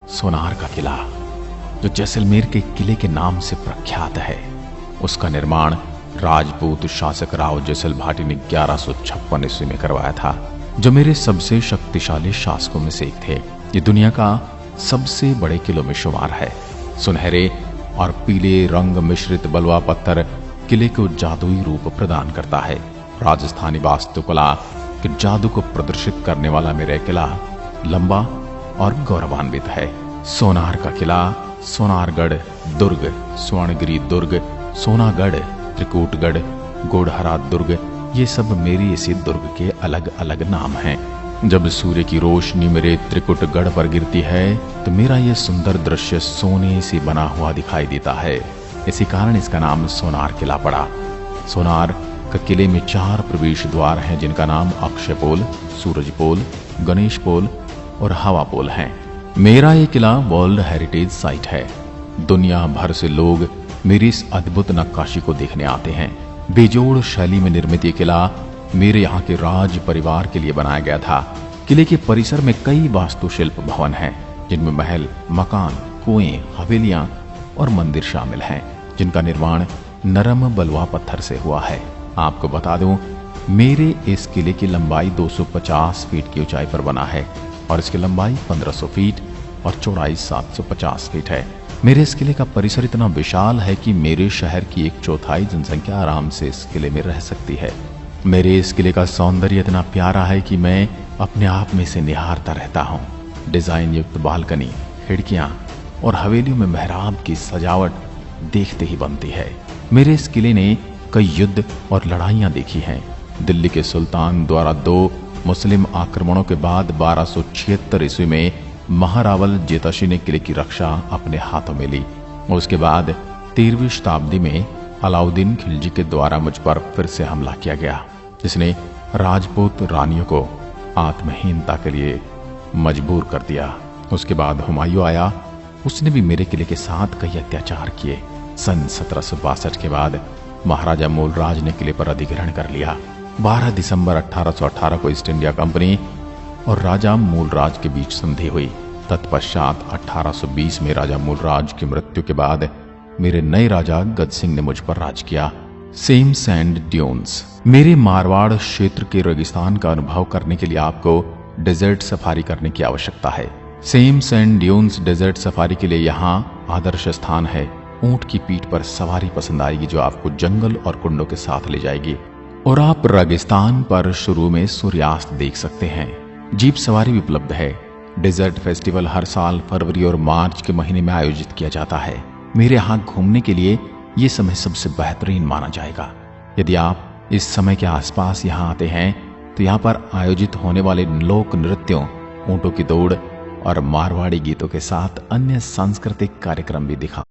सोनार का किला, जो जैसलमेर के किले के नाम से प्रख्यात है, उसका निर्माण राजपूत शासक राव जैसल भाटी ने 1156 ईस्वी में करवाया था, जो मेरे सबसे शक्तिशाली शासकों में से एक थे। ये दुनिया का सबसे बड़े किलों में शुमार है। सुनहरे और पीले रंग मिश्रित बलुआ पत्थर किले को जादुई रूप प्रदान करता है। राजस्थानी वास्तुकला के जादू को प्रदर्शित करने वाला मेरा किला लंबा और गौरवान्वित है। सोनार का किला, सोनारगढ़ दुर्ग, स्वर्णगिरी दुर्ग, सोनागढ़, त्रिकूटगढ़, गोढ़हरा दुर्ग, ये सब मेरी इसी दुर्ग के अलग अलग नाम हैं। जब सूर्य की रोशनी मेरे त्रिकुटगढ़ पर गिरती है तो मेरा यह सुंदर दृश्य सोने से बना हुआ दिखाई देता है। इसी कारण इसका नाम सोनार किला पड़ा। सोनार का किले में 4 प्रवेश द्वार हैं, जिनका नाम अक्षय पोल, सूरज पोल, गणेश पोल और हवा पोल हैं। मेरा ये किला वर्ल्ड हेरिटेज साइट है। दुनिया भर से लोग मेरी इस अद्भुत नक्काशी को देखने आते हैं। बेजोड़ शैली में निर्मित ये किला मेरे यहाँ के राज परिवार के लिए बनाया गया था। किले के परिसर में कई वास्तुशिल्प भवन हैं, जिनमें महल, मकान, कुएं, हवेलियां और मंदिर शामिल हैं, जिनका निर्माण नरम बलुआ पत्थर से हुआ है। आपको बता दूं, मेरे इस किले की लंबाई 250 फीट की ऊंचाई पर बना है और इसकी लंबाई 1500 फीट और चौड़ाई 750 फीट है। मेरे इस किले का परिसर इतना विशाल है कि मेरे शहर की 1/4 जनसंख्या आराम से इस किले में रह सकती है। मेरे इस किले का सौंदर्य इतना प्यारा है कि मैं अपने आप में से निहारता रहता हूँ। डिजाइन युक्त बालकनी, खिड़कियां और हवेलियों में मेहराब की सजावट देखते ही बनती है। मेरे इस किले ने कई युद्ध और लड़ाइयां देखी हैं। दिल्ली के सुल्तान द्वारा 2 मुस्लिम आक्रमणों के बाद 1276 ईस्वी में महारावल जेताशी ने किले की रक्षा अपने हाथों में ली। उसके बाद 13वीं शताब्दी में अलाउद्दीन खिलजी के द्वारा मुझ पर फिर से हमला किया गया, जिसने राजपूत रानियों को आत्महीनता के लिए मजबूर कर दिया। उसके बाद हुमायूं आया, उसने भी मेरे किले के साथ कई अत्याचार किए। सन 1762 के बाद महाराजा मूलराज ने किले पर अधिग्रहण कर लिया। 12 दिसंबर 1818 को ईस्ट इंडिया कंपनी और राजा मूलराज के बीच संधि हुई। तत्पश्चात 1820 में राजा मूलराज की मृत्यु के बाद मेरे नए राजा गज सिंह ने मुझ पर राज किया। सेम सैंड ड्यून्स, मेरे मारवाड़ क्षेत्र के रेगिस्तान का अनुभव करने के लिए आपको डेजर्ट सफारी करने की आवश्यकता है। Same sand dunes desert safari के लिए यहाँ आदर्श स्थान है। ऊंट की पीठ पर सवारी पसंद आएगी, जो आपको जंगल और कुंडों के साथ ले जाएगी, और आप रेगिस्तान पर शुरू में सूर्यास्त देख सकते हैं। जीप सवारी भी उपलब्ध है। डेजर्ट फेस्टिवल हर साल फरवरी और मार्च के महीने में आयोजित किया जाता है। मेरे यहाँ घूमने के लिए ये समय सबसे बेहतरीन माना जाएगा। यदि आप इस समय के आसपास यहाँ आते हैं तो यहाँ पर आयोजित होने वाले लोक नृत्यों, ऊंटों की दौड़ और मारवाड़ी गीतों के साथ अन्य सांस्कृतिक कार्यक्रम भी दिखा